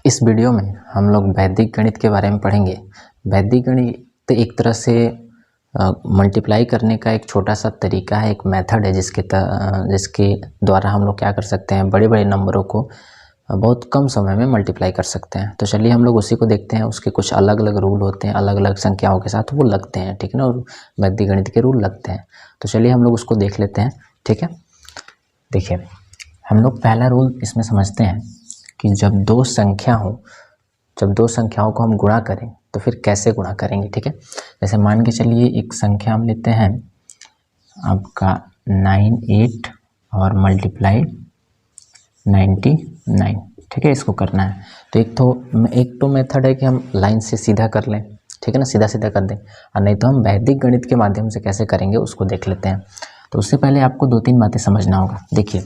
इस वीडियो में हम लोग वैदिक गणित के बारे में पढ़ेंगे। वैदिक गणित एक तरह से मल्टीप्लाई करने का एक छोटा सा तरीका है, एक मेथड है जिसके द्वारा हम लोग क्या कर सकते हैं, बड़े बड़े नंबरों को बहुत कम समय में मल्टीप्लाई कर सकते हैं। तो चलिए हम लोग उसी को देखते हैं। उसके कुछ अलग अलग रूल होते हैं, अलग अलग संख्याओं के साथ वो लगते हैं, ठीक है ना, और वैदिक गणित के रूल लगते हैं। तो चलिए हम लोग उसको देख लेते हैं, ठीक है। देखिए, हम लोग पहला रूल इसमें समझते हैं कि जब दो संख्याओं को हम गुणा करें तो फिर कैसे गुणा करेंगे, ठीक है। जैसे मान के चलिए एक संख्या हम लेते हैं आपका 98 और मल्टीप्लाई 99, ठीक है। इसको करना है तो एक तो मेथड है कि हम लाइन से सीधा कर लें, ठीक है ना, सीधा सीधा कर दें, और नहीं तो हम वैदिक गणित के माध्यम से कैसे करेंगे उसको देख लेते हैं। तो उससे पहले आपको दो तीन बातें समझना होगा। देखिए,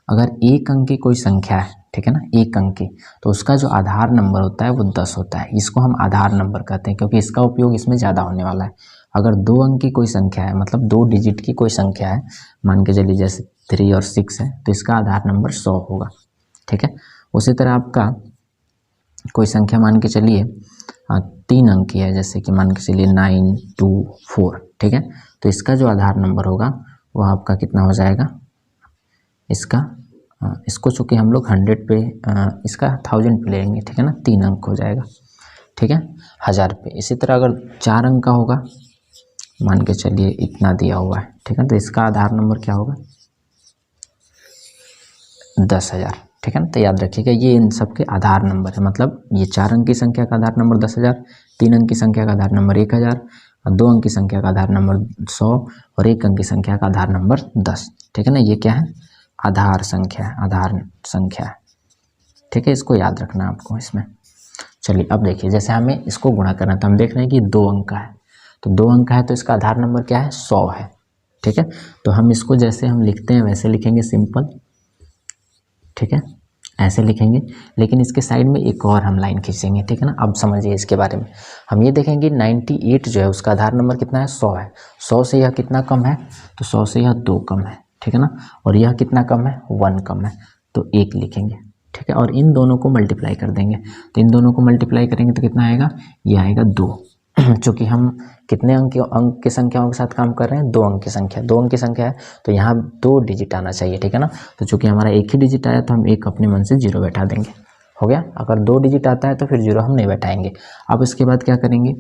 अगर एक अंक की कोई संख्या है, ठीक है ना, एक अंक की, तो उसका जो आधार नंबर होता है वो 10 होता है। इसको हम आधार नंबर कहते हैं क्योंकि इसका उपयोग इसमें ज़्यादा होने वाला है। अगर दो अंक की कोई संख्या है, मतलब 2 डिजिट की कोई संख्या है, मान के चलिए जैसे 3 और 6 है, तो इसका आधार नंबर 100 होगा, ठीक है। उसी तरह आपका कोई संख्या मान के चलिए 3 अंक की है, जैसे कि मान के चलिए 9, 2, 4, ठीक है। तो इसका जो आधार नंबर होगा वो आपका कितना हो जाएगा, इसको चूँकि हम लोग 100 पे इसका 1000 पे लेंगे, ठीक है ना, 3 अंक हो जाएगा, ठीक है, 1000 पे। इसी तरह अगर 4 अंक का होगा, मान के चलिए इतना दिया हुआ है, ठीक है, तो इसका आधार नंबर क्या होगा, 10,000, ठीक है ना। तो याद रखिएगा ये इन सब के आधार नंबर है, मतलब ये 4 अंक की संख्या का आधार नंबर 10,000, 3 अंक की संख्या का आधार नंबर 1000, और 2 अंक की संख्या का आधार नंबर 100, और 1 अंक की संख्या का आधार नंबर 10, ठीक है ना। ये क्या है, आधार संख्या है, ठीक है। इसको याद रखना आपको इसमें। चलिए अब देखिए, जैसे हमें इसको गुणा करना था, हम देख रहे हैं कि 2 अंक का है, तो 2 अंक का है तो इसका आधार नंबर क्या है, 100 है, ठीक है। तो हम इसको जैसे हम लिखते हैं वैसे लिखेंगे, सिंपल, ठीक है, ऐसे लिखेंगे। लेकिन इसके साइड में एक और हम लाइन खींचेंगे, ठीक है ना। अब समझिए इसके बारे में, हम ये देखेंगे 98 जो है उसका आधार नंबर कितना है, 100 है। 100 से यह कितना कम है, तो 100 से यह 2 कम है, ठीक है ना। और यह कितना कम है, 1 कम है, तो 1 लिखेंगे, ठीक है। और इन दोनों को मल्टीप्लाई कर देंगे, तो इन दोनों को मल्टीप्लाई करेंगे तो कितना आएगा, ये आएगा 2। चूँकि हम कितने अंक की संख्याओं के साथ काम कर रहे हैं, 2 अंक की संख्या है, तो यहाँ 2 डिजिट आना चाहिए, ठीक है ना। तो चूँकि हमारा एक ही डिजिट आया तो हम एक अपने मन से 0 बैठा देंगे, हो गया। अगर 2 डिजिट आता है तो फिर 0 हम नहीं बैठाएंगे। अब इसके बाद क्या करेंगे,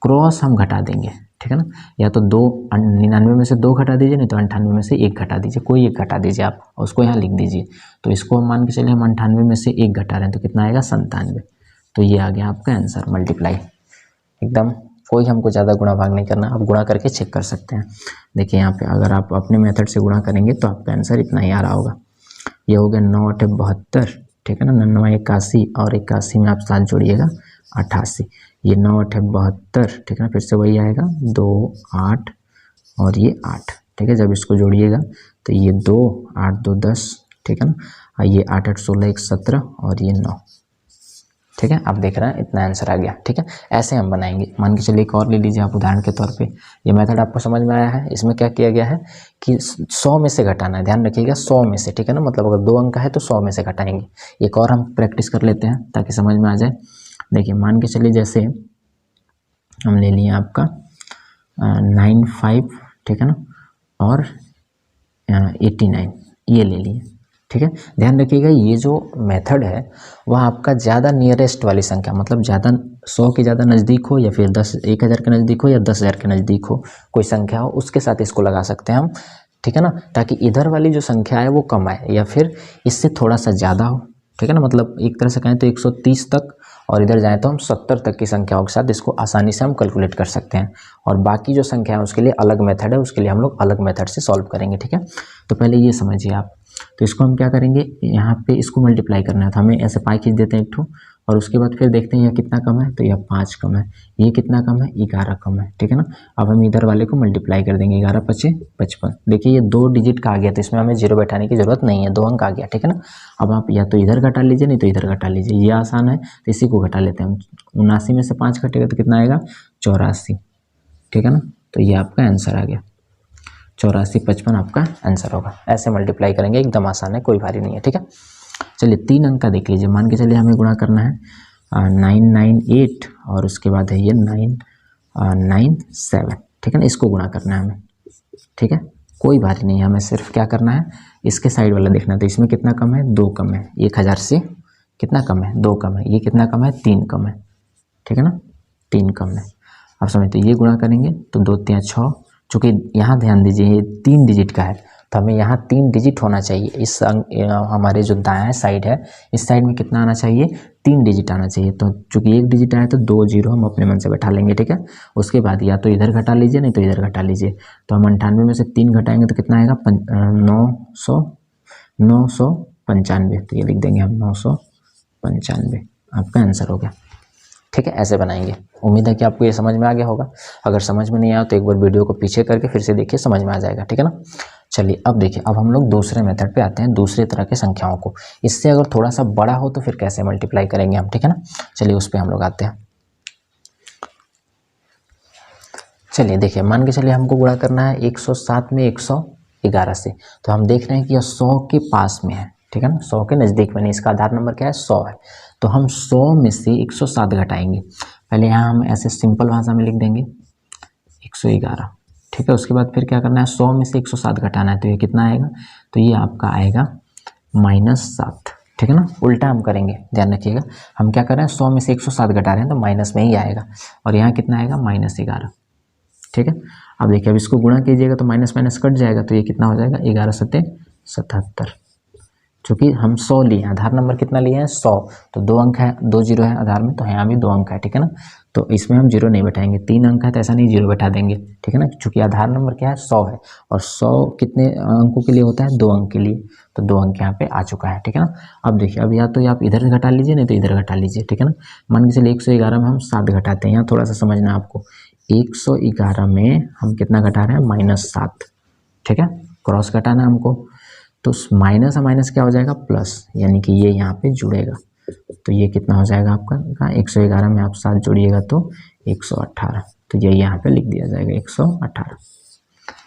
क्रॉस हम घटा देंगे, ठीक है ना। या तो 99 में से 2 घटा दीजिए, नहीं तो 98 में से 1 घटा दीजिए, कोई एक घटा दीजिए आप, और उसको यहाँ लिख दीजिए। तो इसको हम मान के चलिए हम 98 में से 1 घटा रहे हैं तो कितना आएगा, 97। तो ये आ गया आपका आंसर, मल्टीप्लाई, एकदम कोई हमको ज़्यादा गुणा भाग नहीं करना, आप गुणा करके चेक कर सकते हैं। देखिए यहाँ पे अगर आप अपने मेथड से गुणा करेंगे तो आपका आंसर इतना ही आ रहा होगा। ये हो गया 9 8 72, ठीक है ना, 9 81, और 81 में आप 7 जोड़िएगा 88, ये 9 8 72, ठीक है ना। फिर से वही आएगा 2 8 और ये 8, ठीक है। जब इसको जोड़िएगा तो ये 2 8 2 10, ठीक है ना, और ये 8 8 16 1 17 और ये 9, ठीक है। आप देख रहे हैं इतना आंसर आ गया, ठीक है। ऐसे हम बनाएंगे। मान के चलिए एक और ले लीजिए आप उदाहरण के तौर पे। ये मेथड आपको समझ में आया है। इसमें क्या किया गया है कि 100 में से घटाना है, ध्यान रखिएगा, 100 में से, ठीक है ना, मतलब अगर 2 अंक का है तो 100 में से घटाएंगे। एक और हम प्रैक्टिस कर लेते हैं ताकि समझ में आ जाए। देखिए मान के चलिए जैसे हम ले लिए आपका 95, ठीक है ना, और 89 ये ले लिए, ठीक है। ध्यान रखिएगा ये जो मेथड है वह आपका ज़्यादा नियरेस्ट वाली संख्या, मतलब ज़्यादा 100 के ज़्यादा नज़दीक हो, या फिर 1000 के नज़दीक हो, या 10,000 के नज़दीक हो, कोई संख्या हो, उसके साथ इसको लगा सकते हैं हम, ठीक है ना, ताकि इधर वाली जो संख्या है वो कम आए या फिर इससे थोड़ा सा ज़्यादा हो, ठीक है ना। मतलब एक तरह से कहें तो 130 तक, और इधर जाएँ तो हम 70 तक की संख्याओं के साथ इसको आसानी से हम कैलकुलेट कर सकते हैं। और बाकी जो संख्या है उसके लिए अलग मेथड है, उसके लिए हम लोग अलग मेथड से सॉल्व करेंगे, ठीक है। तो पहले ये समझिए आप। तो इसको हम क्या करेंगे, यहाँ पे इसको मल्टीप्लाई करना है तो हमें ऐसे पाई खींच देते हैं एक ठो, और उसके बाद फिर देखते हैं यह कितना कम है, तो यह 5 कम है, ये कितना कम है, 11 कम है, ठीक है ना। अब हम इधर वाले को मल्टीप्लाई कर देंगे, 11 5 55। देखिए ये 2 डिजिट का आ गया तो इसमें हमें 0 बैठाने की जरूरत नहीं है, 2 अंक आ गया, ठीक है ना। अब आप या तो इधर घटा लीजिए, नहीं तो इधर घटा लीजिए, ये आसान है तो इसी को घटा लेते हैं हम। 79 में से 5 घटेगा तो कितना आएगा, 84, ठीक है ना। तो ये आपका आंसर आ गया, 84 55 आपका आंसर होगा। ऐसे मल्टीप्लाई करेंगे, एकदम आसान है, कोई भारी नहीं है, ठीक है। चलिए 3 अंक का देख लीजिए। मान के चलिए हमें गुणा करना है 998 और उसके बाद है ये 997, ठीक है ना। इसको गुणा करना है हमें, ठीक है, कोई बात नहीं है, हमें सिर्फ क्या करना है, इसके साइड वाला देखना है। तो इसमें कितना कम है, 2 कम है, 1000 से कितना कम है, 2 कम है, ये कितना कम है, 3 कम है, ठीक है ना, 3 कम है। आप समझते, ये गुणा करेंगे तो 2 3 6, चूँकि यहाँ ध्यान दीजिए ये 3 डिजिट का है तो हमें यहाँ 3 डिजिट होना चाहिए। इस हमारे जो दायां साइड है, इस साइड में कितना आना चाहिए, 3 डिजिट आना चाहिए। तो चूँकि 1 डिजिट आया तो 2 जीरो हम अपने मन से बैठा लेंगे, ठीक है। उसके बाद या तो इधर घटा लीजिए, नहीं तो इधर घटा लीजिए। तो हम 98 में से 3 घटाएंगे तो कितना आएगा, 995। तो ये लिख देंगे हम 995, आपका आंसर हो गया, ठीक है। ऐसे बनाएंगे। उम्मीद है कि आपको ये समझ में आ गया होगा। अगर समझ में नहीं आया तो एक बार वीडियो को पीछे करके फिर से देखिए, समझ में आ जाएगा, ठीक है ना। चलिए अब देखिए, अब हम लोग दूसरे मेथड पे आते हैं, दूसरे तरह के संख्याओं को। इससे अगर थोड़ा सा बड़ा हो तो फिर कैसे मल्टीप्लाई करेंगे हम, ठीक है ना। चलिए उस पर हम लोग आते हैं। चलिए देखिए, मान के चलिए हमको गुणा करना है 107 में 111 से। तो हम देख रहे हैं कि यह 100 के पास में है, ठीक है ना, 100 के नज़दीक में नहीं। इसका आधार नंबर क्या है, 100 है। तो हम 100 में से 107 घटाएंगे। पहले यहाँ हम ऐसे सिंपल भाषा में लिख देंगे 111, ठीक है। उसके बाद फिर क्या करना है, 100 में से 107 घटाना है। तो ये कितना आएगा, तो ये आपका आएगा -7, ठीक है ना। उल्टा हम करेंगे, ध्यान रखिएगा। हम क्या कर रहे हैं, 100 में से 107 घटा रहे हैं तो माइनस में ही आएगा, और यहाँ कितना आएगा, -11, ठीक है। अब देखिए, अब इसको गुणा कीजिएगा तो माइनस माइनस कट जाएगा, तो ये कितना हो जाएगा, 11 सत्ते 77। चूँकि हम 100 लिए, आधार नंबर कितना लिए हैं, 100, तो 2 अंक है, 2 जीरो है आधार में, तो यहाँ भी 2 अंक है, ठीक है ना। तो इसमें हम जीरो नहीं बैठाएंगे, 3 अंक है तो ऐसा नहीं जीरो बैठा देंगे, ठीक है ना। चूँकि आधार नंबर क्या है, 100 है, और 100 कितने अंकों के लिए होता है, 2 अंक के लिए, तो 2 अंक यहाँ पे आ चुका है, ठीक है ना। अब देखिए, अब या तो आप इधर घटा लीजिए, नहीं तो इधर घटा लीजिए, ठीक है ना। मान के चलिए 111 में हम 7 घटाते हैं, यहाँ थोड़ा सा समझना है आपको। 111 में हम कितना घटा रहे हैं, -7, ठीक है, क्रॉस घटाना है हमको। तो माइनस माइनस क्या हो जाएगा, प्लस, यानी कि ये यहाँ पे जुड़ेगा। तो ये कितना हो जाएगा आपका, 111 में आप 7 जोड़िएगा तो 118, तो ये यहाँ पे लिख दिया जाएगा 118,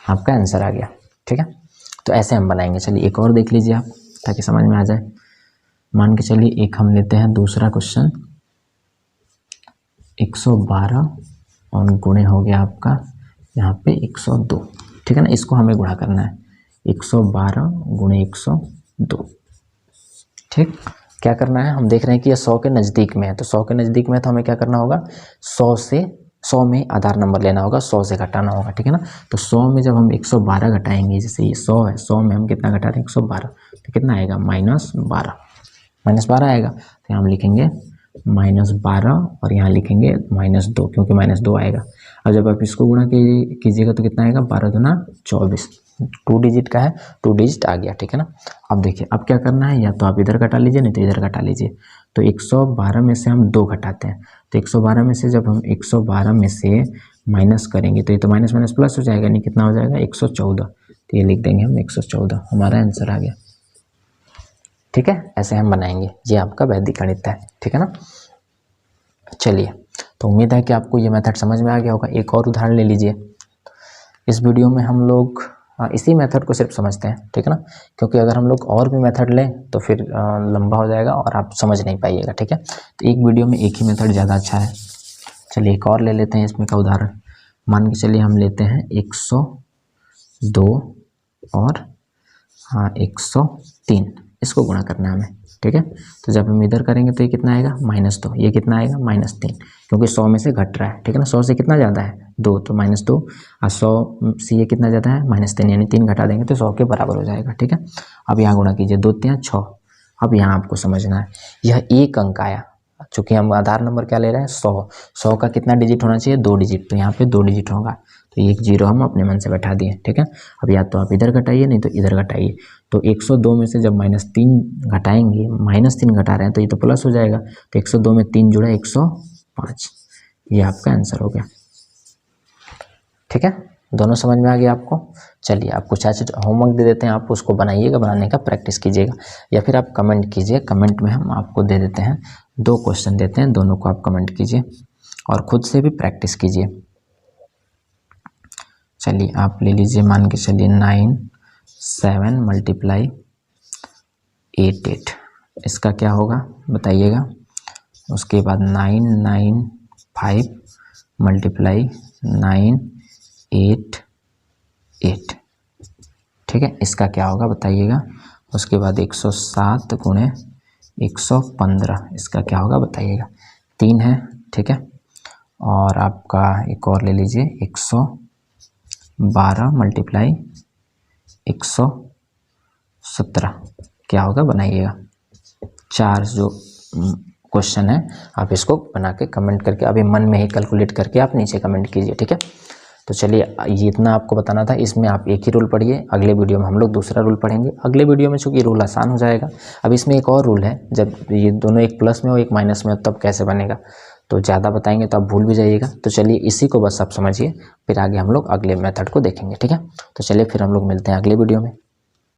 आपका आंसर आ गया, ठीक है। तो ऐसे हम बनाएंगे। चलिए एक और देख लीजिए आप, ताकि समझ में आ जाए। मान के चलिए एक हम लेते हैं दूसरा क्वेश्चन, 112 और गुणे हो गया आपका यहाँ पे 102, ठीक है ना। इसको हमें गुणा करना है, 112 गुणे 102, ठीक। क्या करना है, हम देख रहे हैं कि ये 100 के नज़दीक में है, तो 100 के नज़दीक में तो हमें क्या करना होगा, 100 में आधार नंबर लेना होगा, 100 से घटाना होगा, ठीक है ना। तो 100 में जब हम 112 घटाएंगे, जैसे ये 100 है, 100 में हम कितना घटा रहे हैं, 112, तो कितना आएगा, -12 आएगा। तो हम लिखेंगे -12 और यहाँ लिखेंगे -2, क्योंकि -2 आएगा। और जब आप इसको गुणा कीजिएगा तो कितना आएगा, 12 दूना 24, 2 डिजिट का है, 2 डिजिट आ गया, ठीक है ना। अब देखिए, अब क्या करना है, या तो आप इधर घटा लीजिए, नहीं तो इधर घटा लीजिए। तो 112 में से हम 2 घटाते हैं, तो 112 में से जब हम 112 में से माइनस करेंगे तो ये तो माइनस माइनस प्लस हो जाएगा, नहीं कितना हो जाएगा, 114। तो ये लिख देंगे हम 114, हमारा आंसर आ गया, ठीक है। ऐसे हम बनाएंगे, ये आपका वैदिक गणित है, ठीक है ना। चलिए, तो उम्मीद है कि आपको ये मेथड समझ में आ गया होगा। एक और उदाहरण ले लीजिए। इस वीडियो में हम लोग इसी मेथड को सिर्फ समझते हैं, ठीक है ना, क्योंकि अगर हम लोग और भी मेथड लें तो फिर लंबा हो जाएगा और आप समझ नहीं पाइएगा, ठीक है। तो एक वीडियो में एक ही मेथड ज़्यादा अच्छा है। चलिए एक और ले लेते हैं इसमें का उदाहरण। मान के चलिए हम लेते हैं 102 और 103, इसको गुणा करना है हमें, ठीक है। तो जब हम इधर करेंगे तो ये कितना आएगा, -2, ये कितना आएगा, -3, क्योंकि 100 में से घट रहा है, ठीक है ना। 100 से कितना ज़्यादा है, 2, तो -2, और 100 से ये कितना ज़्यादा है, -3, यानी 3 घटा देंगे तो 100 के बराबर हो जाएगा, ठीक है। अब यहाँ गुणा कीजिए, 2 3 6। अब यहाँ आपको समझना है, यह 1 अंक आया, चूँकि हम आधार नंबर क्या ले रहे हैं, 100 का कितना डिजिट होना चाहिए, 2 डिजिट, तो यहाँ पे 2 डिजिट होगा, तो 1 जीरो हम अपने मन से बैठा दिए, ठीक है। अब या तो आप इधर घटाइए, नहीं तो इधर घटाइए। तो 102 में से जब -3 घटाएंगे, -3 घटा रहे हैं तो ये तो प्लस हो जाएगा, तो 102 में 3 जुड़ा 105, ये आपका आंसर हो गया, ठीक है। दोनों समझ में आ गया आपको। चलिए आप कुछ ऐसे होमवर्क दे देते हैं, आप उसको बनाइएगा, बनाने का प्रैक्टिस कीजिएगा, या फिर आप कमेंट कीजिए, कमेंट में हम आपको दे देते हैं 2 क्वेश्चन देते हैं, दोनों को आप कमेंट कीजिए और खुद से भी प्रैक्टिस कीजिए। चलिए आप ले लीजिए, मान के चलिए 9 7 × 8 8, इसका क्या होगा बताइएगा। उसके बाद 995 मल्टीप्लाई 988, ठीक है, इसका क्या होगा बताइएगा। उसके बाद 107 गुणे 115, इसका क्या होगा बताइएगा। 3 है, ठीक है। और आपका एक और ले लीजिए 112 मल्टीप्लाई 117, क्या होगा बनाइएगा। 4 जो क्वेश्चन है आप इसको बना के कमेंट करके अभी मन में ही कैलकुलेट करके आप नीचे कमेंट कीजिए, ठीक है। तो चलिए ये इतना आपको बताना था। इसमें आप एक ही रूल पढ़िए, अगले वीडियो में हम लोग दूसरा रूल पढ़ेंगे। अगले वीडियो में चूंकि रूल आसान हो जाएगा। अब इसमें एक और रूल है, जब ये दोनों एक प्लस में हो एक माइनस में हो तब कैसे बनेगा, तो ज़्यादा बताएंगे तो आप भूल भी जाइएगा। तो चलिए इसी को बस आप समझिए, फिर आगे हम लोग अगले मेथड को देखेंगे, ठीक है। तो चलिए फिर हम लोग मिलते हैं अगले वीडियो में।